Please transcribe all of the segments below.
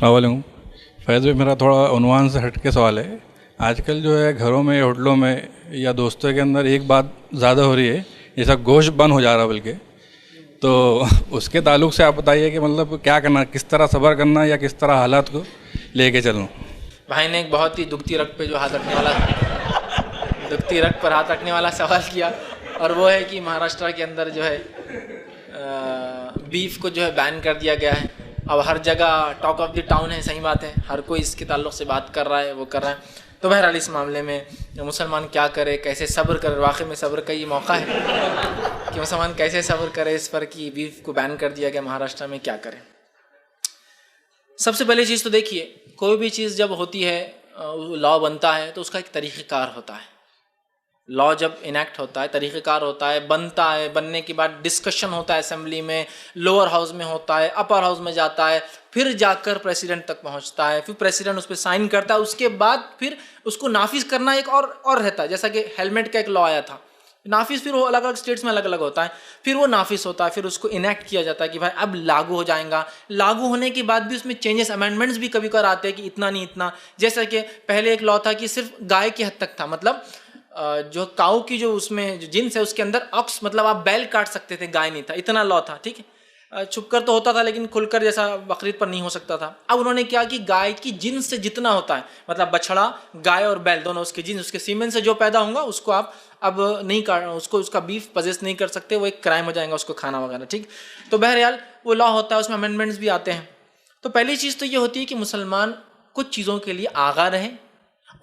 वालेकुम। फैज़ भाई, मेरा थोड़ा उन्वान से हट के सवाल है। आजकल जो है घरों में, होटलों में या दोस्तों के अंदर एक बात ज़्यादा हो रही है, जैसा गोश्त बंद हो जा रहा है बल्कि। तो उसके ताल्लुक से आप बताइए कि मतलब क्या करना, किस तरह सब्र करना या किस तरह हालात को लेके चलूँ। भाई ने एक बहुत ही दुखती रग पे जो हाथ रखने वाला दुखती रग पर हाथ रखने वाला सवाल किया, और वो है कि महाराष्ट्र के अंदर जो है बीफ को जो है बैन कर दिया गया है। अब हर जगह टॉक ऑफ द टाउन है, सही बात है, हर कोई इसके ताल्लुक से बात कर रहा है, वो कर रहा है। तो बहरहाल इस मामले में मुसलमान क्या करे, कैसे सब्र करे, वाकई में सब्र का ये मौका है कि मुसलमान कैसे सब्र करे इस पर कि बीफ को बैन कर दिया गया महाराष्ट्र में, क्या करें। सबसे पहली चीज़ तो देखिए, कोई भी चीज़ जब होती है, लॉ बनता है तो उसका एक तरीक़ेकार होता है। लॉ जब इनेक्ट होता है, तरीक़ेकार होता है, बनता है, बनने के बाद डिस्कशन होता है असेंबली में, लोअर हाउस में होता है, अपर हाउस में जाता है, फिर जाकर प्रेसिडेंट तक पहुंचता है, फिर प्रेसिडेंट उस पर साइन करता है, उसके बाद फिर उसको नाफिज करना एक और रहता है। जैसा कि हेलमेट का एक लॉ आया था, नाफिज फिर वो अलग अलग स्टेट्स में अलग अलग होता है, फिर वो नाफिज होता है, फिर उसको इनेक्ट किया जाता है कि भाई अब लागू हो जाएगा। लागू होने के बाद भी उसमें चेंजेस, अमेंडमेंट्स भी कभी कभार आते हैं कि इतना नहीं इतना। जैसा कि पहले एक लॉ था कि सिर्फ गाय की हद तक था, मतलब जो काऊ की जो उसमें जो जिन्स है उसके अंदर ऑक्स, मतलब आप बैल काट सकते थे, गाय नहीं था, इतना लॉ था, ठीक है। छुपकर तो होता था लेकिन खुलकर जैसा बकरीद पर नहीं हो सकता था। अब उन्होंने क्या कि गाय की जिन्स से जितना होता है, मतलब बछड़ा, गाय और बैल दोनों, उसके जिन्स, उसके सीमेन से जो पैदा होगा उसको आप अब नहीं काट, उसको उसका बीफ पजेस नहीं कर सकते, वो एक क्राइम हो जाएगा उसको खाना वगैरह, ठीक। तो बहरहाल वो लॉ होता है, उसमें अमेंडमेंट्स भी आते हैं। तो पहली चीज़ तो ये होती है कि मुसलमान कुछ चीज़ों के लिए आगा रहें,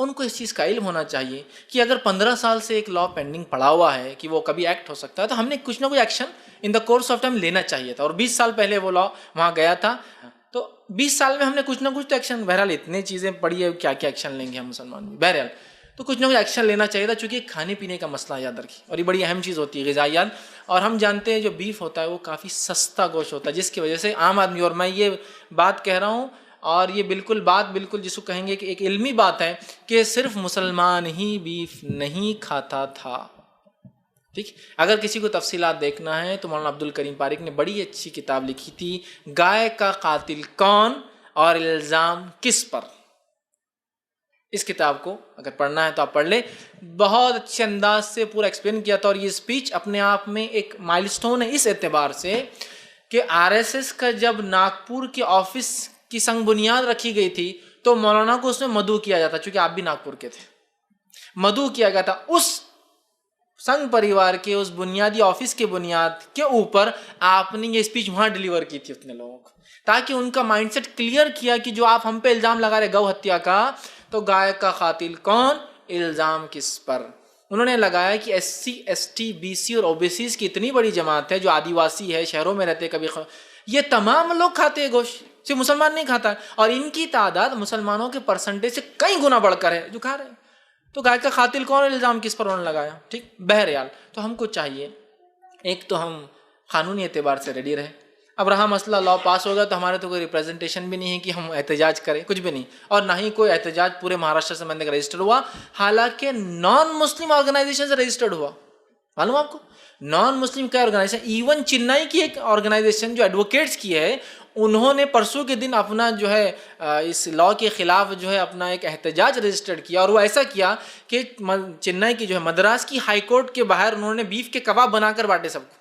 उनको इस चीज़ का इल्म होना चाहिए कि अगर 15 साल से एक लॉ पेंडिंग पड़ा हुआ है कि वो कभी एक्ट हो सकता है, तो हमने कुछ ना कुछ action in the course of time लेना चाहिए था। और 20 साल पहले वो लॉ वहाँ गया था, तो 20 साल में हमने कुछ ना कुछ तो एक्शन, बहरहाल इतनी चीज़ें पड़ी है, क्या क्या एक्शन लेंगे हम मुसलमान भी, बहरहाल तो कुछ ना कुछ एक्शन लेना चाहिए था, चूँकि खाने पीने का मसला याद रखिए, और ये बड़ी अहम चीज़ होती है ग़िज़ाइयात। और हम जानते हैं जो बीफ होता है वो काफ़ी सस्ता गोश्त होता है, जिसकी वजह से आम आदमी, और मैं ये बात कह रहा हूँ और ये बिल्कुल जिसको कहेंगे कि एक इल्मी बात है कि सिर्फ मुसलमान ही बीफ नहीं खाता था, ठीक। अगर किसी को तफसीलात देखना है तो मौलाना अब्दुल करीम पारिक ने बड़ी अच्छी किताब लिखी थी, गाय का कातिल कौन और इल्ज़ाम किस पर। इस किताब को अगर पढ़ना है तो आप पढ़ ले, बहुत अच्छे अंदाज से पूरा एक्सप्लेन किया था। और ये स्पीच अपने आप में एक माइलस्टोन है इस एतबार से कि आरएसएस का जब नागपुर के ऑफिस की संग बुनियाद रखी गई थी तो मौलाना को उसमें मदऊ किया जाता, क्योंकि आप भी नागपुर के थे, मदऊ किया गया था उस संघ परिवार के उस बुनियादी ऑफिस के बुनियाद के ऊपर। आपने ये स्पीच वहां डिलीवर की थी उतने लोगों को, ताकि उनका माइंडसेट क्लियर किया कि जो आप हम पे इल्जाम लगा रहे गौ हत्या का, तो गाय का कातिल कौन, इल्जाम किस पर। उन्होंने लगाया कि SC ST BC और OBC की इतनी बड़ी जमात है, जो आदिवासी है, शहरों में रहते, कभी ये तमाम लोग खाते हैं गोश्त, सिर्फ मुसलमान नहीं खाता है, और इनकी तादाद मुसलमानों के परसेंटेज से कई गुना बढ़कर है जो खा रहे हैं। तो गाय का कातिल कौन, इल्ज़ाम किस पर उन्होंने लगाया, ठीक। बहरहाल तो हमको चाहिए, एक तो हम कानूनी एतबार से रेडी रहे। अब रहा मसला लॉ पास होगा तो हमारे तो कोई रिप्रेजेंटेशन भी नहीं है कि हम एहतजाज करें, कुछ भी नहीं, और ना ही कोई एहतजाज पूरे महाराष्ट्र से मैंने रजिस्टर्ड हुआ। हालांकि नॉन मुस्लिम ऑर्गेनाइजेशन से रजिस्टर्ड हुआ, मालूम आपको, नॉन मुस्लिम का ऑर्गेनाइजेशन, इवन चेन्नई की एक ऑर्गेनाइजेशन जो एडवोकेट्स की है, उन्होंने परसों के दिन अपना जो है इस लॉ के खिलाफ जो है अपना एक एहतजाज रजिस्टर्ड किया। और वो ऐसा किया कि चेन्नई की जो है मद्रास की हाई कोर्ट के बाहर उन्होंने बीफ के कबाब बनाकर बांटे सबको,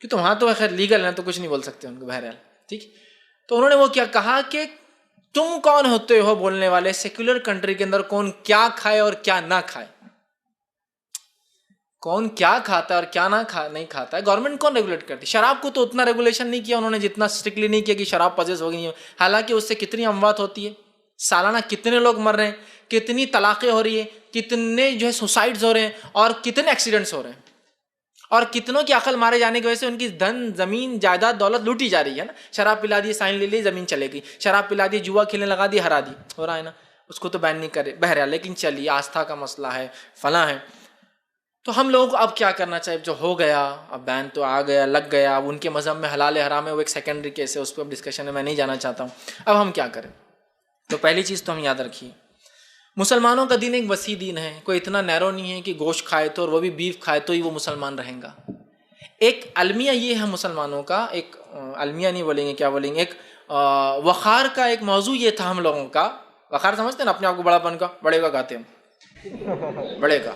कि तो वहां तो खैर लीगल है तो कुछ नहीं बोल सकते उनको, बहरहाल ठीक। तो उन्होंने वो क्या कहा कि तुम कौन होते हो बोलने वाले, सेक्युलर कंट्री के अंदर कौन क्या खाए और क्या ना खाए, कौन क्या खाता है और क्या नहीं खाता है, गवर्नमेंट कौन रेगुलेट करती है। शराब को तो उतना रेगुलेशन नहीं किया उन्होंने, जितना स्ट्रिक्टली नहीं किया कि शराब पजेस हो गई, हालांकि उससे कितनी अमवात होती है, सालाना कितने लोग मर रहे हैं, कितनी तलाक़ें हो रही है, कितने जो है सुसाइड्स हो रहे हैं, और कितने एक्सीडेंट्स हो रहे हैं, और कितनों की अकल मारे जाने की वजह से उनकी धन जमीन जायदाद दौलत लूटी जा रही है ना। शराब पिला दी, साइन ले ली, जमीन चलेगी, शराब पिला दी, जुआ खेलने लगा दी, हरा दी, हो रहा है ना। उसको तो बैन नहीं करे, बहरहाल लेकिन चलिए आस्था का मसला है, फला है। तो हम लोगों को अब क्या करना चाहिए, जो हो गया अब बैन तो आ गया, लग गया, अब उनके मज़हब में हलाल हराम है, वो एक सेकेंडरी केस है, उस पर अब डिस्कशन में मैं नहीं जाना चाहता हूँ। अब हम क्या करें, तो पहली चीज़ तो हम याद रखिए, मुसलमानों का दीन एक वसी दीन है, कोई इतना नैरो नहीं है कि गोश्त खाए तो, और वो भी बीफ खाए तो ही वो मुसलमान रहेगा। एक अलमिया ये है मुसलमानों का, एक अलमिया नहीं बोलेंगे, क्या बोलेंगे, एक वक़ार का एक मौजू ये था हम लोगों का। वक़ार समझते हैं ना, अपने आप को बड़ापन का, बड़े का गाते हैं, बड़े का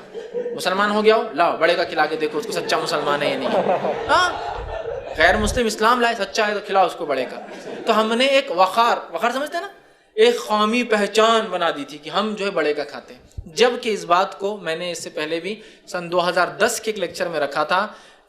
मुसलमान हो गया हो, लाओ बड़े का खिला के देखो उसको सच्चा मुसलमान है या नहीं। हाँ, गैर मुस्लिम इस्लाम लाए, सच्चा है तो खिलाओ उसको बड़े का। तो हमने एक वक़ार समझते हैं ना, एक कौमी पहचान बना दी थी कि हम जो है बड़े का खाते हैं। जबकि इस बात को मैंने इससे पहले भी सन 2010 के एक लेक्चर में रखा था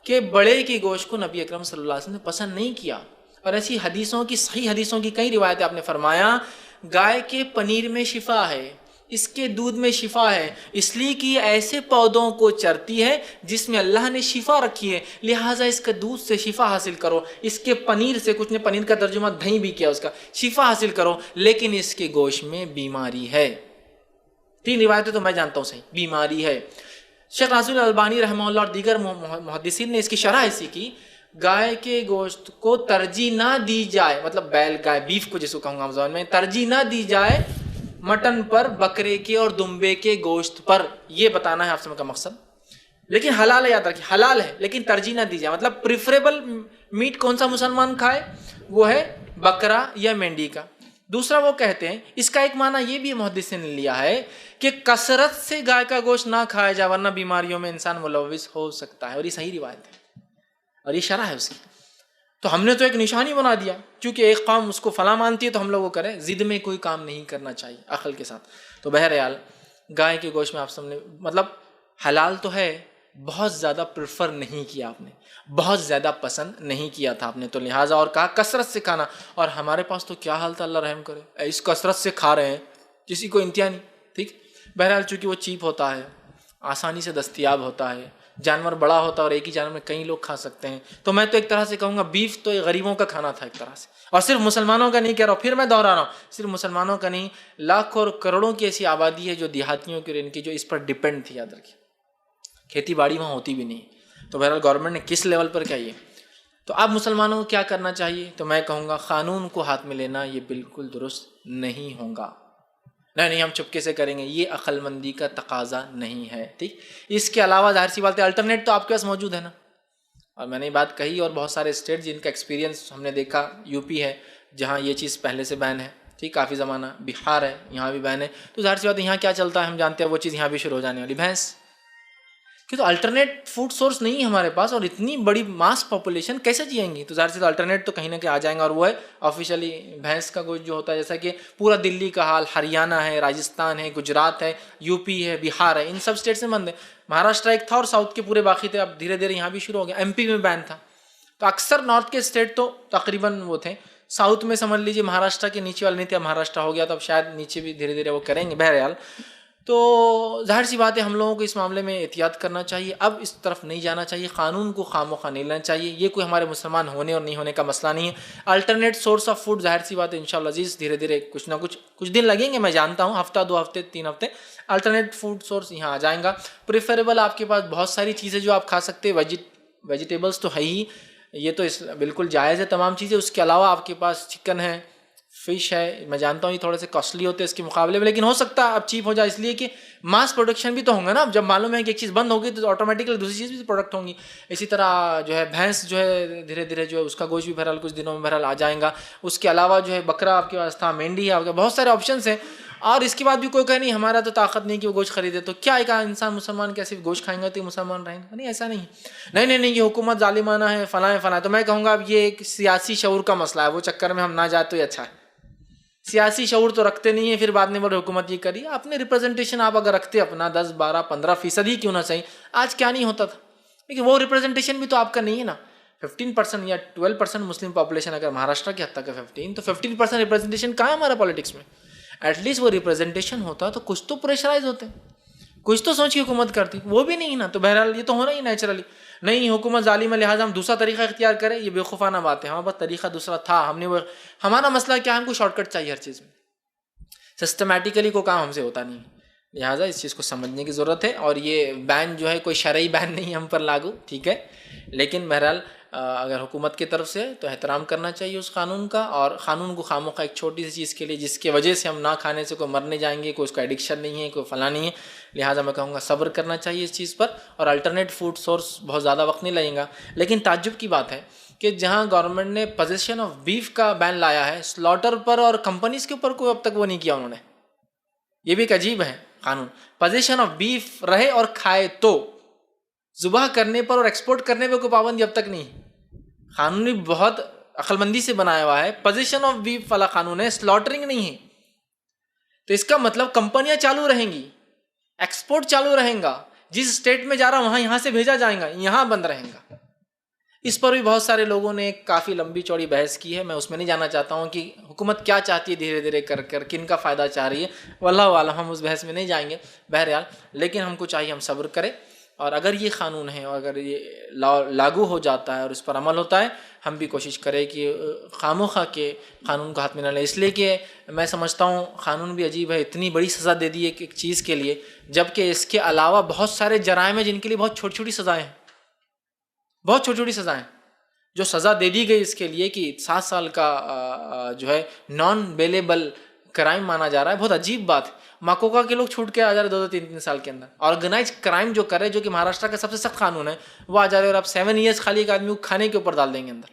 कि बड़े की गोश्त को नबी अकरम सल्लल्लाहु अलैहि वसल्लम ने पसंद नहीं किया। और ऐसी हदीसों की, सही हदीसों की कई रिवायतें आपने फरमाया, गाय के पनीर में शिफा है, इसके दूध में शिफा है, इसलिए कि ऐसे पौधों को चरती है जिसमें अल्लाह ने शिफा रखी है, लिहाजा इसके दूध से शिफा हासिल करो, इसके पनीर से, कुछ ने पनीर का तर्जुमा दही भी किया, उसका शिफा हासिल करो, लेकिन इसके गोश्त में बीमारी है। 3 रिवायतें तो मैं जानता हूँ, सही बीमारी है। शेख नासिरुल अलबानी रहमहुल्लाह और दीगर मुहद्दिसीन ने इसकी शरह ऐसी की, गाय के गोश्त को तरजीह ना दी जाए, मतलब बैल गाय बीफ को जिसको कहूँगा ज़बान में, तरजीह ना दी जाए मटन पर, बकरे के और दुम्बे के गोश्त पर। यह बताना है आपसे का मकसद। लेकिन हलाल है, याद रखिए हलाल है, लेकिन तरजीह ना दी जाए। मतलब प्रिफरेबल मीट कौन सा मुसलमान खाए, वो है बकरा या मेंढी का। दूसरा वो कहते हैं, इसका एक माना ये भी मुहद्दिसीन ने लिया है कि कसरत से गाय का गोश्त ना खाया जाए वरना बीमारियों में इंसान मुलव्विस हो सकता है। और ये सही रिवायत है और ये शरह है उसकी। तो हमने तो एक निशानी बना दिया, क्योंकि एक कौम उसको फला मानती है तो हम लोग वो करें। जिद में कोई काम नहीं करना चाहिए, अकल के साथ। तो बहरहाल गाय के गोश्त में आप सबने, मतलब हलाल तो है, बहुत ज़्यादा प्रेफर नहीं किया आपने, बहुत ज़्यादा पसंद नहीं किया था आपने, तो लिहाजा और कहा कसरत से खाना। और हमारे पास तो क्या हाल था, अल्लाह रहम करे, इस कसरत से खा रहे हैं, किसी को इंतहा नहीं। ठीक, बहरहाल चूँकि वो चीप होता है, आसानी से दस्तयाब होता है, जानवर बड़ा होता है और एक ही जानवर में कई लोग खा सकते हैं। तो मैं तो एक तरह से कहूँगा बीफ तो गरीबों का खाना था एक तरह से, और सिर्फ मुसलमानों का नहीं कह रहा हूँ, फिर मैं दोहरा रहा हूँ, सिर्फ मुसलमानों का नहीं, लाखों और करोड़ों की ऐसी आबादी है जो देहातियों की और इनकी जो इस पर डिपेंड थी। याद रखिए, खेती बाड़ी वहाँ होती भी नहीं। तो बहरहाल गवर्नमेंट ने किस लेवल पर क्या, ये तो अब मुसलमानों को क्या करना चाहिए, तो मैं कहूँगा कानून को हाथ में लेना ये बिल्कुल दुरुस्त नहीं होगा। नहीं हम चुपके से करेंगे, ये अक्लमंदी का तकाजा नहीं है। ठीक, इसके अलावा जाहिर सी बात है अल्टरनेट तो आपके पास मौजूद है ना। और मैंने ये बात कही, और बहुत सारे स्टेट जिनका एक्सपीरियंस हमने देखा, यूपी है जहाँ ये चीज़ पहले से बैन है, ठीक, काफ़ी ज़माना, बिहार है यहाँ भी बैन है। तो जाहिर सी बात है यहाँ क्या चलता है हम जानते हैं, वो चीज़ यहाँ भी शुरू हो जाने वाली, भैंस। कि तो अल्टरनेट फूड सोर्स नहीं है हमारे पास, और इतनी बड़ी मास पॉपुलेशन कैसे जिएंगी, तो ज़ाहिर से तो अल्टरनेट तो कहीं ना कहीं आ जाएंगा। और वो है ऑफिशियली भैंस का गोश्त जो होता है, जैसा कि पूरा दिल्ली का हाल, हरियाणा है, राजस्थान है, गुजरात है, यूपी है, बिहार है, इन सब स्टेट से बंद है। महाराष्ट्र एक था और साउथ के पूरे बाकी थे, अब धीरे धीरे यहाँ भी शुरू हो गया। एमपी में बैन था, तो अक्सर नॉर्थ के स्टेट तो तकरीबन वो थे। साउथ में समझ लीजिए महाराष्ट्र के नीचे वाले नहीं थे, महाराष्ट्र हो गया तो अब शायद नीचे भी धीरे धीरे वो करेंगे। बहरहाल तो जाहिर सी बात है हम लोगों को इस मामले में एहतियात करना चाहिए, अब इस तरफ नहीं जाना चाहिए, कानून को खामोखा नहीं लेना चाहिए। ये कोई हमारे मुसलमान होने और नहीं होने का मसला नहीं है। अल्टरनेट सोर्स ऑफ फूड जाहिर सी बात है इंशाअल्लाह अजीज़ धीरे धीरे कुछ ना कुछ दिन लगेंगे, मैं जानता हूँ, हफ्ता 2 हफ्ते 3 हफ्ते, अल्टरनेट फूड सोर्स यहाँ आ जाएगा। प्रेफरेबल आपके पास बहुत सारी चीज़ें जो आप खा सकते हैं, वेजिटेबल्स तो है ही, ये तो बिल्कुल जायज़ है तमाम चीज़ें। उसके अलावा आपके पास चिकन है, फ़िश है, मैं जानता हूँ ये थोड़े से कॉस्टली होते हैं इसके मुकाबले में, लेकिन हो सकता है अब चीप हो जाए, इसलिए कि मास प्रोडक्शन भी तो होंगे ना। जब मालूम है कि एक चीज़ बंद होगी तो ऑटोमेटिकली दूसरी चीज़ भी प्रोडक्ट होंगी। इसी तरह जो है भैंस जो है धीरे धीरे जो है उसका गोश्त भी बहरहाल कुछ दिनों में बहरहाल आ जाएगा। उसके अलावा जो है बकरा आपके पास था, मेंढी है आपके, बहुत सारे ऑप्शन हैं। और इसके बाद भी कोई कहे नहीं हमारा तो ताकत नहीं कि वो गोश्त खरीदे, तो क्या एक इंसान मुसलमान कैसे गोश्त खाएंगे तो मुसलमान रहेंगे? नहीं, ऐसा नहीं, ये हुकूमत जालिमाना है, फलां है फलां। तो मैं कहूँगा अब ये एक सियासी शऊर का मसला है, वो चक्कर में हम ना जाए तो ये अच्छा है। सियासी शऊर तो रखते नहीं है, फिर बाद में बोले हुकूमत ये करी। अपने रिप्रेजेंटेशन आप अगर रखते अपना 10, 12, 15% ही क्यों ना सही, आज क्या नहीं होता था, लेकिन वो रिप्रेजेंटेशन भी तो आपका नहीं है ना। 15% या 12% मुस्लिम पॉपुलेशन अगर महाराष्ट्र की हद तक है 15, तो 15% रिप्रेजेंटेशन कहाँ है हमारा पॉलिटिक्स में? एटलीस्ट वो रिप्रेजेंटेशन होता तो कुछ तो प्रेशराइज होते, कुछ तो सोच की हुकूमत करती, वो भी नहीं ना। तो बहरहाल ये तो होना ही नेचुरली, नहीं हुकूमत जालिम है लिहाजा हम दूसरा तरीका इख्तियार करें, ये बेवकूफ़ाना बात है। हमारे पास तरीका दूसरा था, हमने वो, हमारा मसला क्या है, हमको शॉर्टकट चाहिए हर चीज़ में, सिस्टमेटिकली कोई काम हमसे होता नहीं, लिहाजा इस चीज़ को समझने की ज़रूरत है। और ये बैन जो है कोई शरई बैन नहीं हम पर लागू, ठीक है, लेकिन बहरहाल अगर हुकूमत की तरफ से तो एहतराम करना चाहिए उस कानून का। और क़ानून को खामोखा एक छोटी सी चीज़ के लिए जिसके वजह से हम ना खाने से कोई मरने जाएंगे, कोई उसका एडिक्शन नहीं है, कोई फला नहीं है, लिहाजा मैं कहूँगा सब्र करना चाहिए इस चीज़ पर, और अल्टरनेट फूड सोर्स बहुत ज़्यादा वक्त नहीं लगेगा। लेकिन ताज्जुब की बात है कि जहाँ गवर्नमेंट ने पोजीशन ऑफ बीफ का बैन लाया है, स्लॉटर पर और कंपनीज के ऊपर कोई अब तक वो नहीं किया उन्होंने। ये भी एक अजीब है कानून। पोजीशन ऑफ बीफ रहे और खाए तो, जुबाह करने पर और एक्सपोर्ट करने पर कोई पाबंदी अब तक नहीं। कानून भी बहुत अक्लमंदी से बनाया हुआ है, पोजीशन ऑफ बीफ वाला कानून है, स्लॉटरिंग नहीं है। तो इसका मतलब कंपनियां चालू रहेंगी, एक्सपोर्ट चालू रहेगा, जिस स्टेट में जा रहा वहां यहाँ से भेजा जाएगा, यहाँ बंद रहेगा। इस पर भी बहुत सारे लोगों ने काफ़ी लंबी चौड़ी बहस की है, मैं उसमें नहीं जाना चाहता हूँ कि हुकूमत क्या चाहती है, धीरे धीरे कर कर किन का फ़ायदा चाह रही है, वल्लाहु आलम, हम उस बहस में नहीं जाएंगे। बहरहाल लेकिन हमको चाहिए हम सब्र करें, और अगर ये कानून है और अगर ये लागू हो जाता है और उस पर अमल होता है, हम भी कोशिश करें कि खामोखा के कानून को हाथ में न लें। इसलिए कि मैं समझता हूँ कानून भी अजीब है, इतनी बड़ी सज़ा दे दी है एक चीज़ के लिए, जबकि इसके अलावा बहुत सारे जराइम हैं जिनके लिए बहुत छोटी छोटी सज़ाएँ हैं, बहुत छोटी छोटी सज़ाएँ जो सज़ा दे दी गई इसके लिए कि 7 साल का जो है नॉन बेलेबल क्राइम माना जा रहा है। बहुत अजीब बात है, माकोका के लोग छूट के आ जा रहे 2-3 साल के अंदर। ऑर्गेनाइज क्राइम जो करे, जो कि महाराष्ट्र का सबसे सख्त कानून है, वो आ जा रहे और आप 7 ईयर्स खाली एक आदमी को खाने के ऊपर डाल देंगे अंदर,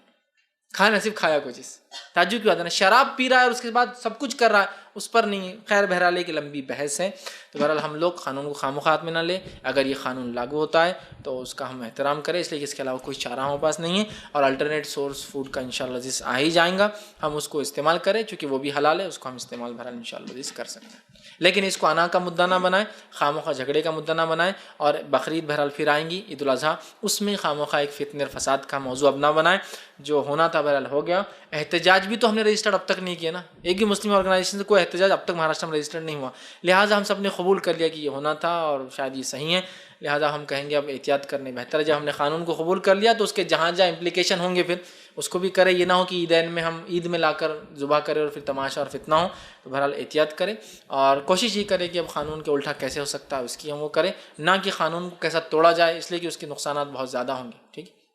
खाना सिर्फ खाया कोई चीज़। ताज्जुब की बात है ना, शराब पी रहा है और उसके बाद सब कुछ कर रहा है, उस पर नहीं। खैर बहरहाल की लंबी बहस है। तो बहरहाल हम लोग कानून को खामोखा हाथ में ना ले, अगर ये कानून लागू होता है तो उसका हम एहतराम करें, इसलिए कि इसके अलावा कोई चारा हमारे पास नहीं है। और अल्टरनेट सोर्स फूड का इंशाल्लाह जिस आ ही जाएगा, हम उसको इस्तेमाल करें, चूँकि वो भी हलाल है, उसको हम इस्तेमाल बहरहाल इंशाल्लाह जिस कर सकते हैं। लेकिन इसको अना का मुद्दा ना बनाएं, खामोखा झगड़े का मुद्दा ना बनाएं। और बकरीद बहरहाल फिर आएंगी, ईद उल अज़हा, उसमें खामोखा एक फितने और फसाद का मौजू अब ना बनाएं। जो होना था बहरहाल हो गया। एहतजाज भी तो हमने रजिस्टर्ड अब तक नहीं किया ना, एक भी मुस्लिम ऑर्गेनाइजेशन से कोई एहतजाज अब तक महाराष्ट्र में रजिस्टर्ड नहीं हुआ। लिहाजा हम सब ने कबूल कर लिया कि ये होना था और शायद ये सही है। लिहाजा हम कहेंगे अब एहतियात करने बेहतर है। जब हमने कानून को कबूल कर लिया तो उसके जहाँ जहाँ इम्प्लीकेशन होंगे फिर उसको भी करें। ये ना हो कि ईदैन में हम ईद में लाकर जुबा करें और फिर तमाशा और फितना हो। तो बहरहाल एहतियात करें और कोशिश ये करें कि अब कानून के उल्टा कैसे हो सकता है उसकी हम वो करें, ना कि कानून को कैसा तोड़ा जाए, इसलिए कि उसके नुकसान बहुत ज़्यादा होंगे। ठीक है।